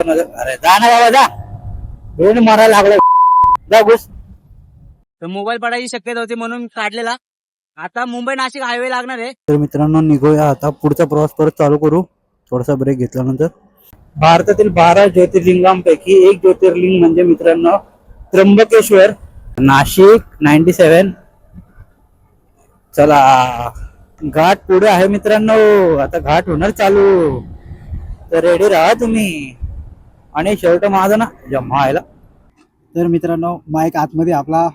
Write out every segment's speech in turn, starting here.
अरे जा ना बाबा जा, दोन मारायला लागले जा घुस. तर मोबाईल पडायची शक्यता होती म्हणून काढलेला. आता मुंबई नाशिक हायवे लागणार आहे. तर मित्रांनो निघूया आता, पुढचा प्रवास परत चालू करू थोडासा ब्रेक घेतल्यानंतर. भारतातील 12 ज्योतिर्लिंगांपैकी एक ज्योतिर्लिंग म्हणजे मित्रांनो त्र्यंबकेश्वर, नाशिक 97. चला घाट पुढे आहे मित्रांनो, आता घाट होणार चालू, तर रेडी राहा तुम्ही. आणि शर्ट माझा ना जम्मा आयला. तर मित्रांनो माईक आतमध्ये आपला,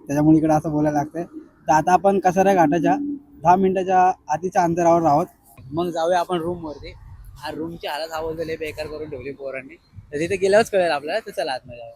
त्याच्यामुळे इकडे असं बोलायला लागतंय. तर आता आपण कसारा घाटाच्या 10 मिनिटाच्या आधीच्या अंतरावर आहोत. मग जाऊया आपण रूम वरती. हा रूमची हालत हवं बेकार करून ठेवली पोरांनी, तर तिथे गेल्यावरच कळेल आपल्याला. तर चला आतमध्ये जाऊया.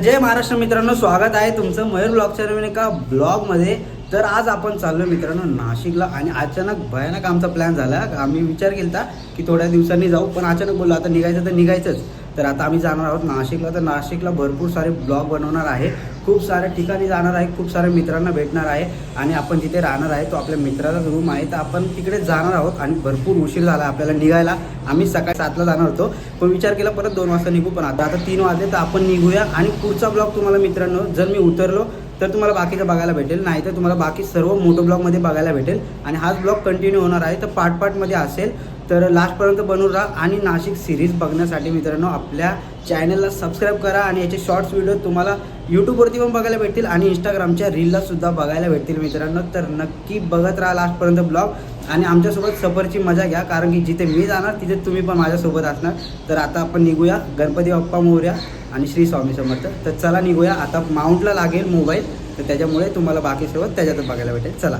जय महाराष्ट्र मित्रांनो, स्वागत आहे तुमचं मयूर ब्लॉगच्या नवीन एका ब्लॉगमध्ये. तर आज आपण चाललो मित्रांनो नाशिकला, आणि अचानक भयानक आमचा प्लॅन झाला. आम्ही विचार केला की थोड्या दिवसांनी जाऊ, पण अचानक बोललो आता निघायचं तर निघायचंच. तर आता आम्ही जाणार आहोत नाशिकला. तर नाशिकला भरपूर सारे ब्लॉग बनवणार आहे, खूप साऱ्या ठिकाणी जाणार आहे, खूप साऱ्या मित्रांना भेटणार आहे, आणि आपण जिथे राहणार आहे तो आपल्या मित्राचा रूम आहे, तर आपण तिकडे जाणार आहोत. आणि भरपूर उशीर झाला आपल्याला निघायला. आम्ही सकाळी 7ला जाणार होतो, पण विचार केला परत 2 वाजता निघू, पण आता 3 वाजले, तर आपण निघूया. आणि पुढचा ब्लॉग तुम्हाला मित्रांनो जर मी उतरलो तर तुम्हाला बाकीचं बघायला भेटेल, नाही तर तुम्हाला बाकी सर्व मोठं ब्लॉगमध्ये बघायला भेटेल. आणि हाच ब्लॉग कंटिन्यू होणार आहे, तर पार्टमध्ये असेल, तर लास्टपर्यंत बनवून राहा. आणि नाशिक सिरीज बघण्यासाठी मित्रांनो आपल्या चॅनलला सबस्क्राईब करा. आणि याचे शॉर्ट्स व्हिडिओ तुम्हाला यूट्यूबवरती पण बघायला भेटतील आणि इंस्टाग्रामच्या रीलला सुद्धा बघायला भेटतील मित्रांनो. तर नक्की बघत राहा लास्टपर्यंत ब्लॉग, आणि आमच्यासोबत सफरची मजा घ्या, कारण की जिथे मी जाणार तिथे तुम्ही पण माझ्यासोबत असणार. तर आता आपण निघूया. गणपती बाप्पा मोरया आणि श्री स्वामी समर्थ. तर चला निघूया. आता माउंटला लागेल मोबाईल, तर त्याच्यामुळे तुम्हाला बाकी सर्व त्याच्यातच बघायला भेटेल. चला.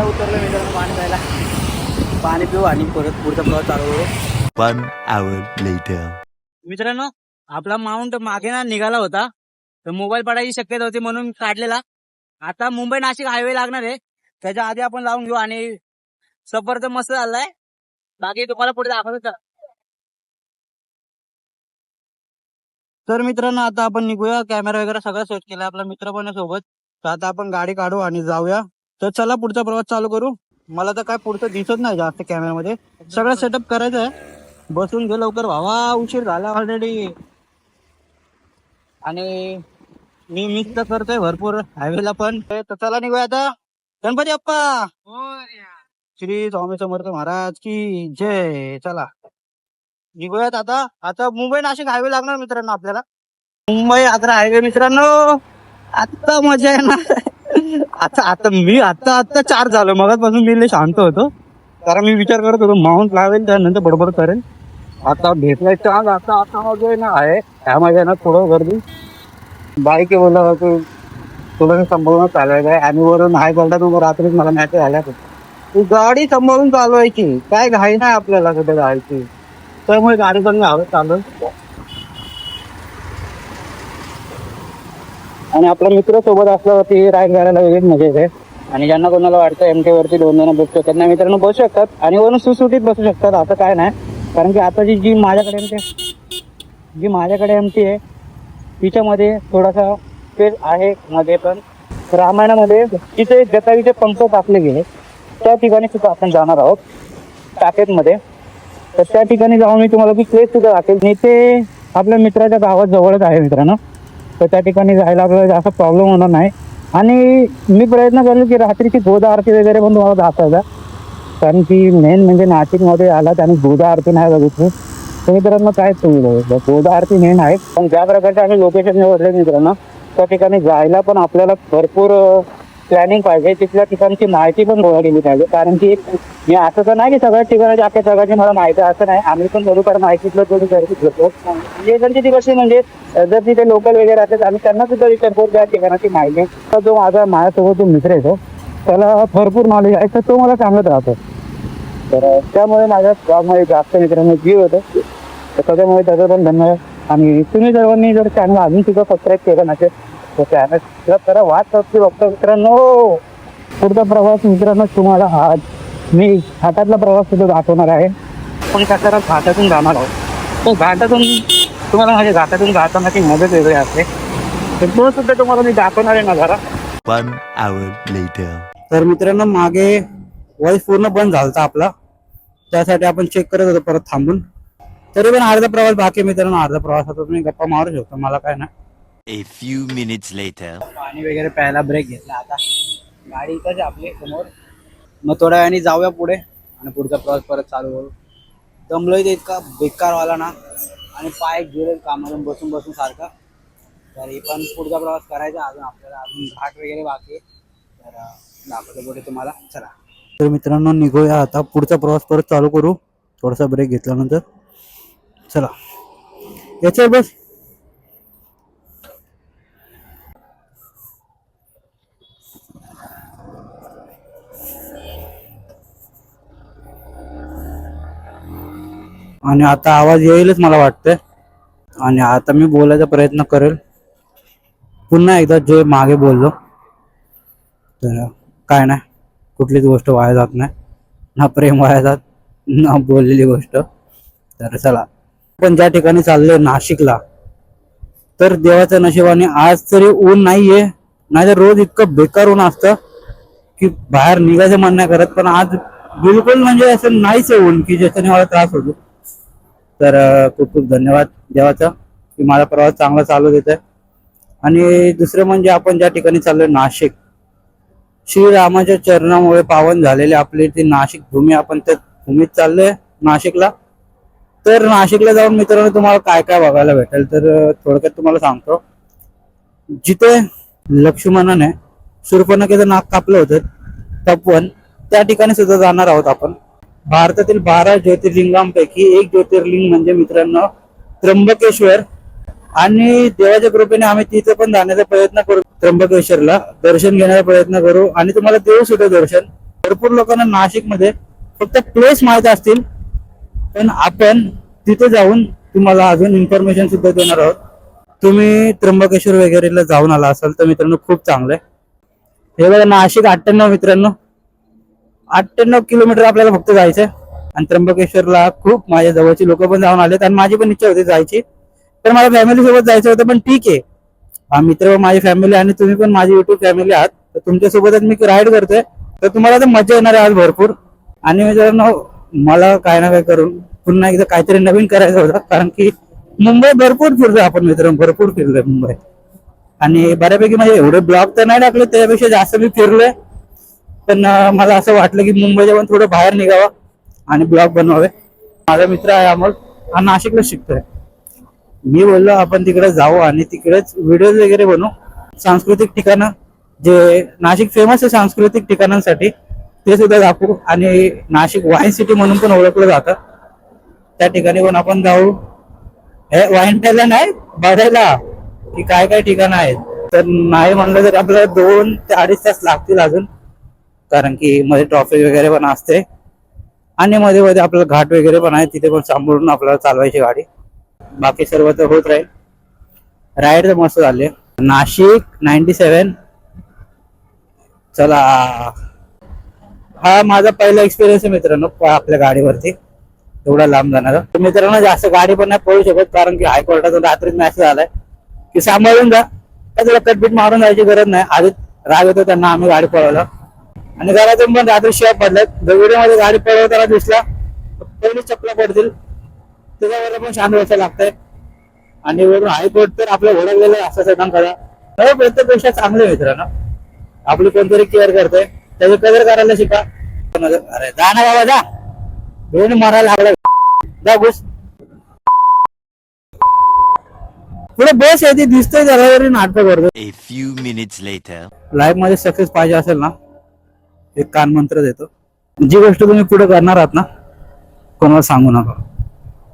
उतरलं मित्रांनो पाणी प्यायला, पाणी पिऊ आणि परत पुढचा प्रवास चालू करू. 1 hour later. मित्रांनो आपला माउंट मागे ना निघाला होता, तर मोबाईल पडायची शक्यता होती म्हणून काढलेला. आता मुंबई नाशिक हायवे लागणार आहे, त्याच्या आधी आपण लावून घेऊ. आणि सफर तर मस्त झालाय, बाकी तुम्हाला पुढे दाखवतो. तर मित्रांनो आता आपण निघूया. कॅमेरा वगैरे सगळं सेट केलाय, आपला मित्र पण सोबत. तर आता आपण गाडी काढू आणि जाऊया. तर चला पुढचा प्रवास चालू करू. मला तर काय पुढचं दिसत नाही जास्त कॅमेरामध्ये, सगळं सेटअप करायचं आहे. बसून घे लवकर भावा, उशीर झाला ऑलरेडी. आणि मी मिस तर करतोय भरपूर हायवेला पण. तर चला निघूया आता. गणपती बाप्पा श्री स्वामी समर्थ महाराज की जय. चला निघूयात आता. आता मुंबई नाशिक हायवे लागणार मित्रांनो आपल्याला. मुंबई आग्रा हायवे मित्रांनो, आता मजा येणार. आता मी आता 4 झालो. मगापासून मी लय शांत होतो, कारण मी विचार करत होतो माउंट लावेल त्यानंतर बडबड करेल. आता भेटलाय चान्स. आता मजा ना आहे, ह्या मजा ना थोडं गर्दी. बाईक बोलला तुला सांभाळून चालवायचं आहे, आणि वरून हाय बोलता तुम्ही रात्रीच मला मॅच झाल्या. तू गाडी सांभाळून चालवायची, काय घाई नाही आपल्याला कुठे जायची, त्यामुळे गाडी पण हवं चालू. आणि आपला मित्र सोबत असल्यावरती राईड करायला वेगळीच मजा येते. आणि ज्यांना कोणाला वाटतं एमटी वरती 2 जण बसू शकत नाही मित्रांनो, बसू शकतात. आणि वरून सुटसुटीत बसू शकतात, असं काय नाही. कारण की आता जी माझ्याकडे एमटी आहे तिच्यामध्ये थोडासा स्पेस आहे मध्ये. पण रामायणामध्ये तिथे जतावीचे पंख टाकले गेले, त्या ठिकाणी सुद्धा आपण जाणार आहोत टाकेतमध्ये. तर त्या ठिकाणी जाऊन मी तुम्हाला ती प्लेस सुद्धा दाखवेल. मी ते आपल्या मित्राच्या गावात जवळच आहे मित्रांनो, तर त्या ठिकाणी जायला आपल्याला जास्त प्रॉब्लेम होणार नाही. आणि मी प्रयत्न करेल की रात्रीची गोदा आरती वगैरे पण तुम्हाला दाखवायचा, कारण की मेन म्हणजे नाशिकमध्ये आलात आणि गोदा आरती नाही बघितली तर मित्रांनो काय तुम्ही गोदा आरती मेन आहे. पण ज्या प्रकारचे आम्ही लोकेशन निवडले मित्रांनो, त्या ठिकाणी जायला पण आपल्याला भरपूर प्लॅनिंग पाहिजे, तिथल्या ठिकाणची माहिती पण गोळा केली पाहिजे. कारण की मी असं तर नाही की सगळ्या ठिकाणाची अख्या जगाची मला माहिती असं नाही, आम्ही पण थोडीफार माहितीतलं थोडी गरजेच घेतो. जे दिवशी म्हणजे जर तिथे लोकल वगैरे असतात आम्ही त्यांना सुद्धा विचारतो त्या ठिकाणाची माहिती. तर जो माझ्यासोबत जो मित्र येतो त्याला भरपूर नॉलेज आहे, तर तो मला सांगत राहतो. तर त्यामुळे माझ्या ब्लॉगमध्ये जास्त मित्रांनो जीव होतं. तर त्याच्यामुळे त्याचं पण धन्यवाद. आणि तुम्ही सर्वांनी जर चॅनल अजून सुद्धा सबस्क्राईब केलं नसेल तर चॅनल सबस्क्राईब करा. वाट सबस्क्राईब बघतो मित्रांनो. पुढचा प्रवास मित्रांनो तुम्हाला आज मी घाटातला प्रवास सुद्धा दाखवणार आहे. पण कसा घाटातून जाणार आहोत. तो घाटातून तुम्हाला माझ्या घाटातून जातानाची मदत वेगळी असते. तर तो सुद्धा तुम्हाला मी दाखवणार आहे नजारा. 1 hour later. तर मित्रांनो मागे वॉइस पूर्ण बंद झालता आपला, त्यासाठी आपण चेक करत होतो परत थांबून. तरी पण अर्धा प्रवास बाकी मित्रांनो. अर्धा प्रवासात तुम्ही गप्पा मारू शकतो, मला काय ना. A few minutes later. पाणी वगैरे प्यायला ब्रेक घेतला. आता गाडी इथंच आपली समोर. मग थोड्या वेळाने जाऊया पुढे आणि पुढचा प्रवास परत चालू करू. दमलोय ते इतका बेकारवाला ना, आणि पाय गेले कामातून बसून बसून सारखा. तर हे पण पुढचा प्रवास करायचा अजून आपल्याला. अजून घाट वगैरे बाकी आहे. तर दाखवतो पुढे तुम्हाला. चला तर मित्रांनो निघूया आता. पुढचा प्रवास परत चालू करू थोडासा ब्रेक घेतल्यानंतर. चला याच्यावर बस. आणि आता आवाज येईलच मला वाटतंय. आणि आता मी बोलायचा प्रयत्न करेल पुन्हा एकदा जे मागे बोललो. तर काय नाही, कुठलीच गोष्ट वाया जात नाही. ना प्रेम वाया जात, ना बोललेली गोष्ट. तर चला पण ज्या ठिकाणी चाललोय नाशिकला, तर देवाच्या नशिबाने आज तरी ऊन नाहीये. नाहीतर रोज इतकं बेकार ऊन असतं की बाहेर निघायचं मन नाही करत. पण आज बिलकुल म्हणजे असं नाहीच आहे ऊन की ज्याच्याने मला त्रास होतो. तर खूप खूप धन्यवाद देवाचा की माझा प्रवास चांगला चालू देत आहे. आणि दुसरं म्हणजे आपण ज्या ठिकाणी चाललोय नाशिक, श्रीरामाच्या चरणामुळे पावन झालेले आपली ती नाशिक भूमी, आपण त्या भूमीत चाललोय नाशिकला. तर नाशिकला जाऊन मित्रांनो तुम्हाला काय काय बघायला भेटेल तर थोडक्यात तुम्हाला सांगतो. जिथे लक्ष्मणाने शूर्पणखेचं नाक कापलं होतं तपवन, त्या ठिकाणी सुद्धा जाणार आहोत आपण. भारतातील 12 ज्योतिर्लिंगांपैकी एक ज्योतिर्लिंग म्हणजे मित्रांनो त्र्यंबकेश्वर. आणि देवाच्या कृपेने आम्ही तिथे पण जाण्याचा प्रयत्न करू. त्र्यंबकेश्वरला दर्शन घेण्याचा प्रयत्न करू आणि तुम्हाला देऊ सुद्धा दर्शन. भरपूर लोकांना नाशिकमध्ये फक्त प्लेस माहित असतील, पण आपण तिथे जाऊन तुम्हाला अजून इन्फॉर्मेशन सुद्धा देणार आहोत. तुम्ही त्र्यंबकेश्वर वगैरेला जाऊन आला असाल तर मित्रांनो खूप चांगलं आहे. हे बघा नाशिक 98 मित्रांनो, 98 किलोमीटर आपल्याला फक्त जायचंय. आणि त्र्यंबकेश्वरला खूप माझ्या जवळची लोक पण जाऊन आलेत आणि माझी पण इच्छा होती जायची. तर मला फॅमिली सोबत जायचं होतं, पण ठीक आहे. हा मित्र माझी फॅमिली आणि तुम्ही पण माझी युट्यूब फॅमिली आहात, तर तुमच्या सोबतच मी राईड करतोय. तर तुम्हाला तर मजा येणार आहे आज भरपूर. आणि मित्रांनो मला काय ना काय करून पुन्हा एकदा काहीतरी नवीन करायचं होतं, कारण की मुंबई भरपूर फिरतोय आपण मित्रांनो, भरपूर फिरलोय मुंबई. आणि बऱ्यापैकी म्हणजे एवढे ब्लॉग तर नाही टाकले, त्यापेक्षा जास्त मी फिरलोय. पण मला असं वाटलं की मुंबईच्या पण थोडं बाहेर निघावं आणि ब्लॉग बनवावे. माझा मित्र आहे अमोल, हा नाशिकला शिकतोय. मी बोललो आपण तिकडे जाऊ आणि तिकडेच व्हिडिओज वगैरे बनवू. सांस्कृतिक ठिकाणं जे नाशिक फेमस आहे सांस्कृतिक ठिकाणांसाठी, ते सुद्धा दाखवू. आणि नाशिक वाईन सिटी म्हणून पण ओळखलं जातं, त्या ठिकाणी पण आपण जाऊ. हे वाईन प्यायला नाही, बघायला की काय काय ठिकाणं आहेत. तर नाही म्हणलं तर आपल्याला 2 ते 2.5 तास लागतील अजून, कारण की मध्ये ट्रॉफिक वगैरे पण असते. आणि मध्ये मध्ये आपल्याला घाट वगैरे पण आहे, तिथे पण सांभाळून आपल्याला चालवायची गाडी. बाकी सर्व तर होत राहील. राईड तर मस्त झाले. नाशिक 97. चला हा माझा पहिला एक्सपिरियन्स आहे मित्रांनो आपल्या गाडीवरती एवढा लांब जाणारा. मित्रांनो जास्त गाडी पण नाही पळू शकत, कारण की हायकोर्टातून रात्रीच मेसेज आलाय की सांभाळून जा, काय तुला कटबीट मारून जायची गरज नाही. आधी राग येतो त्यांना, आम्ही गाडी पळवलं. आणि घरातून पण रात्री शिवाय पडल्यात. व्हिडिओ मध्ये गाडी पळवताना दिसला पहिली चपला पडतील, त्याच्यावर पण शांत व्हायचं लागतंय. आणि वरून हायकोर्ट तर आपलं ओळखलेलं असं सगळं करा. प्रत्येकपेक्षा चांगले मित्रांनो आपली कोणतरी केअर करतोय, त्याची कदर करायला शिका. अरे जा ना बाबा जा, दोन मारायला लागला जा घुस. पुढे बस आहे ती दिसतोय, जरा नाटक करतो. A few minutes later. Life मध्ये सक्सेस पाहिजे असेल ना, एक कान मंत्र देतो. जी गोष्ट तुम्ही पुढे करणार आहात ना, कोणाला सांगू नका.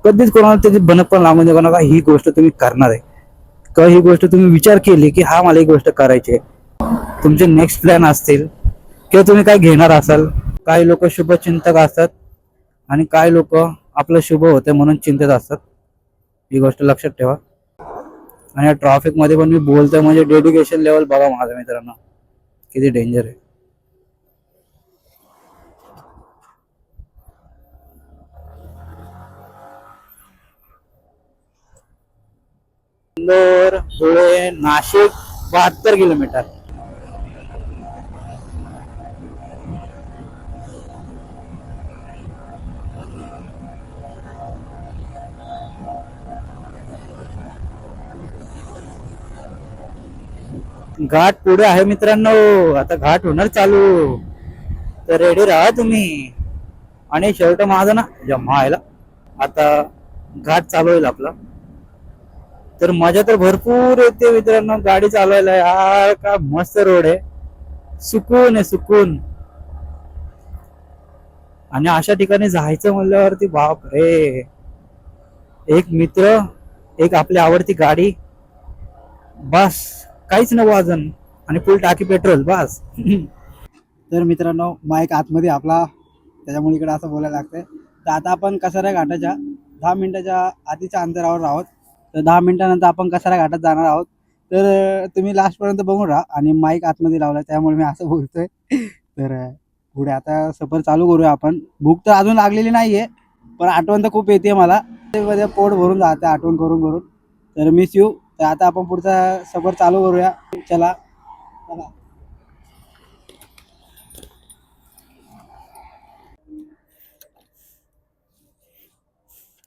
कधीच कोणाला त्याची बनत पण लागून देऊ नका. ही गोष्ट तुम्ही करणार आहे किंवा ही गोष्ट तुम्ही विचार केली की हा मला ही गोष्ट करायची आहे. तुमचे नेक्स्ट प्लॅन असतील किंवा तुम्ही काय घेणार असाल. काही लोक शुभचिंतक असतात, आणि काय लोक आपलं शुभ होते म्हणून चिंतेत असतात, ही गोष्ट लक्षात ठेवा. आणि या ट्रॅफिक मध्ये पण मी बोलतोय म्हणजे डेडिकेशन लेवल बघा माझ्या मित्रांनो किती डेंजर आहे. इंदोर, धुळे, नाशिक 72 किलोमीटर. घाट पुढे आहे मित्रांनो, आता घाट होणार चालू, तर रेडी राहा तुम्ही. आणि शर्ट माझा ना जम्मा आयला, आता घाट चालू होईल आपला. तर मजा तर भरपूर येते मित्रांनो गाडी चालवायला. यार का मस्त रोड आहे, सुकून आहे सुकून. आणि अशा ठिकाणी जायचं म्हणल्यावरती बाप रे, एक मित्र, एक आपली आवडती गाडी, बस काहीच नको अजून, आणि फुल टाकी पेट्रोल बस. तर मित्रांनो माईक आतमध्ये आपला, त्याच्यामुळे इकडे असं बोलायला लागतंय. तर आता आपण कसारा घाटाच्या 10 मिनिटाच्या आधीच्या अंतरावर आहोत. तर 10 मिनिटानंतर आपण कसारा घाटात जाणार आहोत. तर तुम्ही लास्टपर्यंत बघून राहा. आणि माईक आतमध्ये लावला त्यामुळे मी असं बोलतोय. तर पुढे आता सफर चालू करूया आपण. भूक तर अजून लागलेली नाहीये, पण आठवण तर खूप येते मला, पोट भरून जाते आठवण करून करून. तर मिस यू. तर आता आपण पुढचा सफर चालू करूया. चला चला.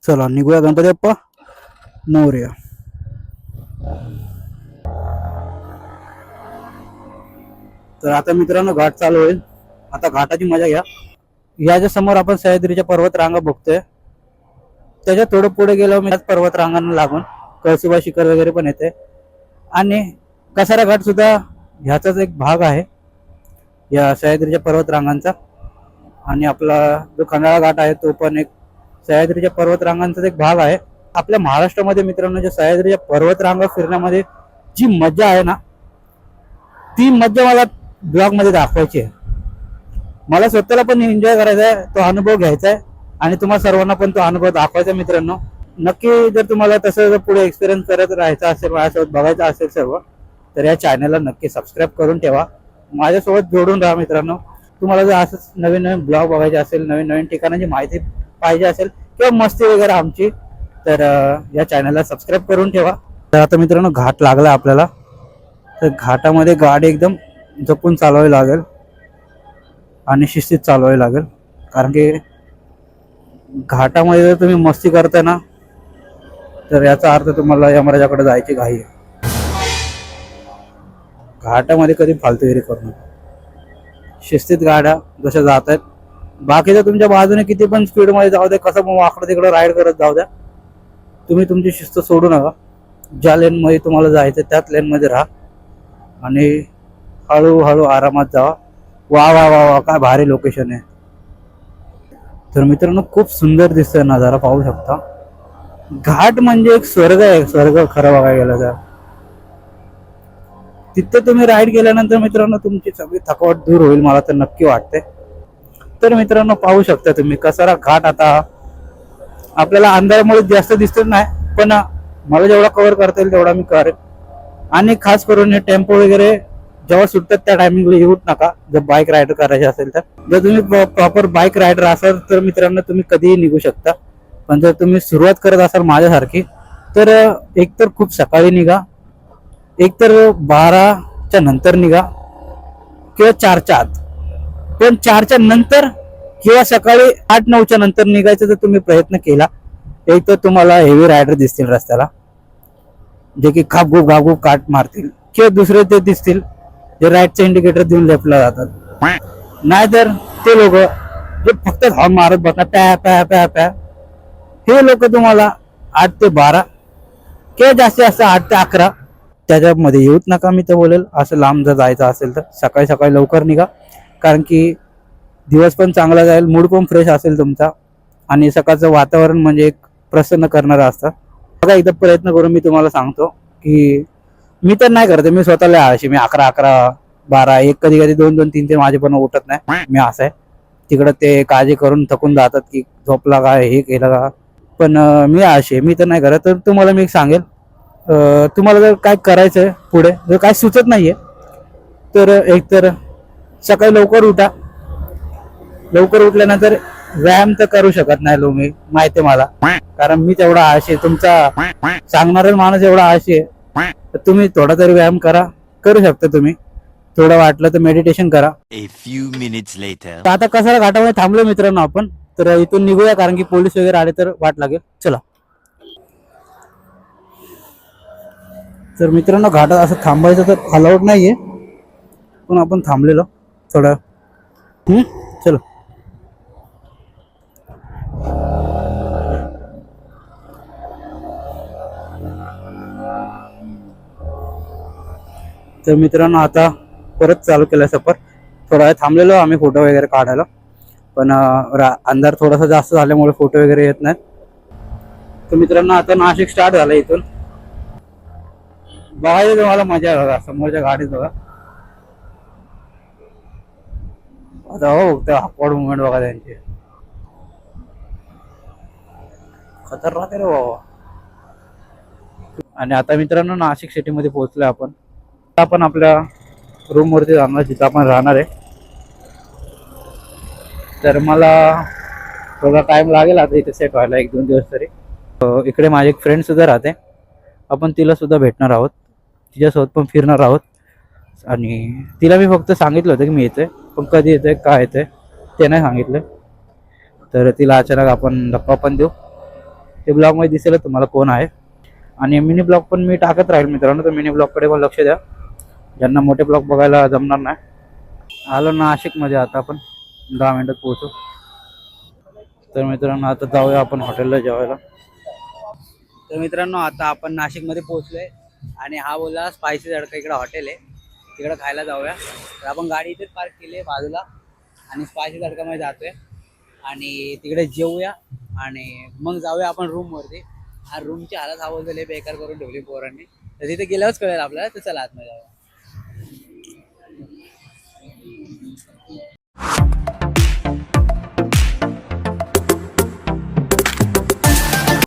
चला निघूया गणपती बाप्पा मोरया. तर आता मित्रांनो घाट चालू होईल. आता घाटाची मजा घ्या. याच्या समोर आपण सह्याद्रीच्या पर्वत रांगा बघतोय. त्याच्या थोडं पुढे गेलो मी पर्वत रांगांना लागून कळसुबा शिखर वगैरे पण येते. आणि कसारा घाट सुद्धा ह्याचाच एक भाग आहे, या सह्याद्रीच्या पर्वत रांगांचा. आणि आपला जो खंडाळा घाट आहे तो पण एक सह्याद्रीच्या पर्वत रांगांचाच एक भाग आहे. आपल्या महाराष्ट्रामध्ये मित्रांनो जे सह्याद्रीच्या पर्वत रांगा फिरण्यामध्ये जी मजा आहे ना, ती मजा मला ब्लॉग मध्ये दाखवायची आहे. मला स्वतःला पण एन्जॉय करायचा आहे, तो अनुभव घ्यायचा आहे, आणि तुम्हाला सर्वांना पण तो अनुभव दाखवायचा. मित्रांनो नक्की जर तुम्हाला तसं पुढे एक्सपिरियन्स करत राहायचा असेल, माझ्यासोबत बघायचं असेल सर्व, तर या चॅनलला नक्की सबस्क्राईब करून ठेवा. माझ्यासोबत जोडून राहा मित्रांनो. तुम्हाला जर असंच नवीन नवीन ब्लॉग बघायचे असेल, नवीन नवीन ठिकाणांची माहिती पाहिजे असेल किंवा मस्ती वगैरे आमची, तर या चॅनलला सबस्क्राईब करून ठेवा. तर आता मित्रांनो घाट लागला आपल्याला. तर घाटामध्ये गाडी एकदम जपून चालवावी लागेल आणि शिस्तीत चालवावी लागेल, कारण की घाटामध्ये जर तुम्ही मस्ती करताय ना, तर याचा अर्थ तुम्हाला यमराजाकडे जायची घाई आहे. घाटामध्ये कधी फालतूगिरी करू नका. शिस्तीत गाड्या जशा जात आहेत, बाकीच्या तुमच्या बाजूने किती पण स्पीड मध्ये जाऊ द्या, कसं वाकडं तिकडं राईड करत जाऊ द्या, तुम्ही तुमची शिस्त सोडू नका. ज्या लेन मध्ये तुम्हाला जायचं त्याच लेन मध्ये राहा आणि हळूहळू आरामात जावा. वा वा वा वा, काय भारी लोकेशन आहे. तर मित्रांनो खूप सुंदर दिसतोय नजारा, पाहू शकता. घाट म्हणजे एक स्वर्ग आहे, स्वर्ग खरं बघायला गेलं तर. तिथे तुम्ही राईड केल्यानंतर मित्रांनो तुमची सगळी थकावट दूर होईल, मला तर नक्की वाटते. तर मित्रांनो पाहू शकता तुम्ही कसारा घाट. आता आपल्याला अंधारामुळे जास्त दिसत नाही, पण मला जेवढा कव्हर करता येईल तेवढा मी करेन. आणि खास करून हे टेम्पो वगैरे जेव्हा सुटतात त्या टायमिंगला येऊच नका, जर बाईक रायडर करायचे असेल तर. जर तुम्ही प्रॉपर बाईक रायडर असाल तर मित्रांनो तुम्ही कधीही निघू शकता. पण जर तुम्ही सुरुवात करत असाल माझ्यासारखी, तर एकतर खूप सकाळी निघा, एकतर 12च्या नंतर निघा किंवा 4च्या आत. पण 4च्या नंतर किंवा सकाळी 8-9च्या नंतर निघायचा जर तुम्ही प्रयत्न केला, एक तर तुम्हाला हेवी रायडर दिसतील रस्त्याला, जे की घाबगूप काट मारतील, किंवा दुसरे ते दिसतील जे राईटचे इंडिकेटर देऊन लेफ्टला जातात. नाहीतर ते लोक जे फक्त हॉर्न मारत बसणार पॅ पॅ पॅ पॅ, हे लोक तुम्हाला 8 ते 12 किंवा जास्तीत जास्त 8 ते 11 त्याच्यामध्ये येऊच नका. मी तर बोलेल असं लांब जर जायचं असेल तर सकाळी सकाळी लवकर निघा, कारण की दिवस पण चांगला जाईल, मूड पण फ्रेश असेल तुमचा, आणि सकाळचं वातावरण म्हणजे एक प्रसन्न करणारं असतं. बघा एकदा प्रयत्न करून मी तुम्हाला सांगतो की मी तर नाही करते, मी स्वतःला आळशी, मी 11, 12, 1, कधी कधी 2, 3 ते माझे पण उठत नाही, मी असं आहे. तिकडं ते काळजी करून थकून जातात की झोपला का हे केलं का. पण मी असे मी तर नाही करत. तर तुम्हाला मी एक सांगेल, तुम्हाला जर काय करायचं आहे पुढे, जर काय सुचत नाहीये तर एकतर सकाळी लवकर उठा. लवकर उठल्यानंतर व्यायाम तर करू शकत नाही तुम्ही, माहिती आहे मला, कारण मी तेवढा आळशी आहे. तुमचा सांगणारा माणूस एवढा आळशी आहे. तर तुम्ही थोडा तरी व्यायाम करू शकता. तुम्ही थोडं वाटलं तर मेडिटेशन करा. A few minutes later. तर आता कसारा घाटामध्ये थांबलो मित्रांनो आपण. तर इथून निघूया, कारण की पोलीस वगैरे आले तर वाट लागेल. चला. तर मित्रांनो घाटात असं थांबायचं तर अलाउड नाहीये, पण आपण थांबलेलो थोडं. चलो. तर मित्रांनो आता परत चालू केलं सफर. थोडा वेळ थांबलेलो आम्ही फोटो वगैरे काढायला, पण अंधार थोडासा जास्त झाल्यामुळे फोटो वगैरे येत नाहीत. तर मित्रांनो आता नाशिक स्टार्ट झालं. इथून बघायचं तुम्हाला मजा आहे बघा, समोरच्या गाडीत बघा. आता हो त्या अपवॉर्ड मुवमेंट बघा त्यांची, खतरनाक आहे रे बाबा. आणि आता मित्रांनो नाशिक सिटीमध्ये पोहोचलोय आपण. आपण आपल्या रूम वरती जाणार, जिथं आपण राहणार आहे. तर मला थोडा टाइम लागेल आता इथे सेट व्हायला, 1-2 दिवस तरी. इकडे माझी एक फ्रेंड सुद्धा राहते, आपण तिला सुद्धा भेटणार आहोत, तिच्यासोबत पण फिरणार आहोत. आणि तिला मी फक्त सांगितलं होतं की मी येतोय, पण कधी येतोय काय येतोय ते नाही सांगितलं. तर तिला अचानक आपण धप्पा पण देऊ. ते ब्लॉगमध्ये दिसेल तुम्हाला कोण आहे. आणि मिनी ब्लॉग पण मी टाकत राहील मित्रांनो, तर मिनी ब्लॉगकडे पण लक्ष द्या, ज्यांना मोठे ब्लॉग बघायला जमणार नाही. आलो नाशिकमध्ये, आता आपण 10 मिनिटात पोहोचू. तर मित्रांनो आता जाऊया आपण हॉटेलला जेवायला. तर मित्रांनो आता आपण नाशिकमध्ये पोहोचलोय आणि हा बोलला स्पायसी तडका इकडे हॉटेल आहे, तिकडे खायला जाऊया. तर आपण गाडी इथेच पार्क केली आहे बाजूला आणि स्पायसी तडकामध्ये जातोय आणि तिकडे जेवूया आणि मग जाऊया आपण रूमवरती. हा रूमची हालत हा बोलतो लय बेकार करून ठेवली पोरांनी, तर तिथे गेल्यावरच कळेल आपल्याला. तर चला आतमध्ये जाऊया.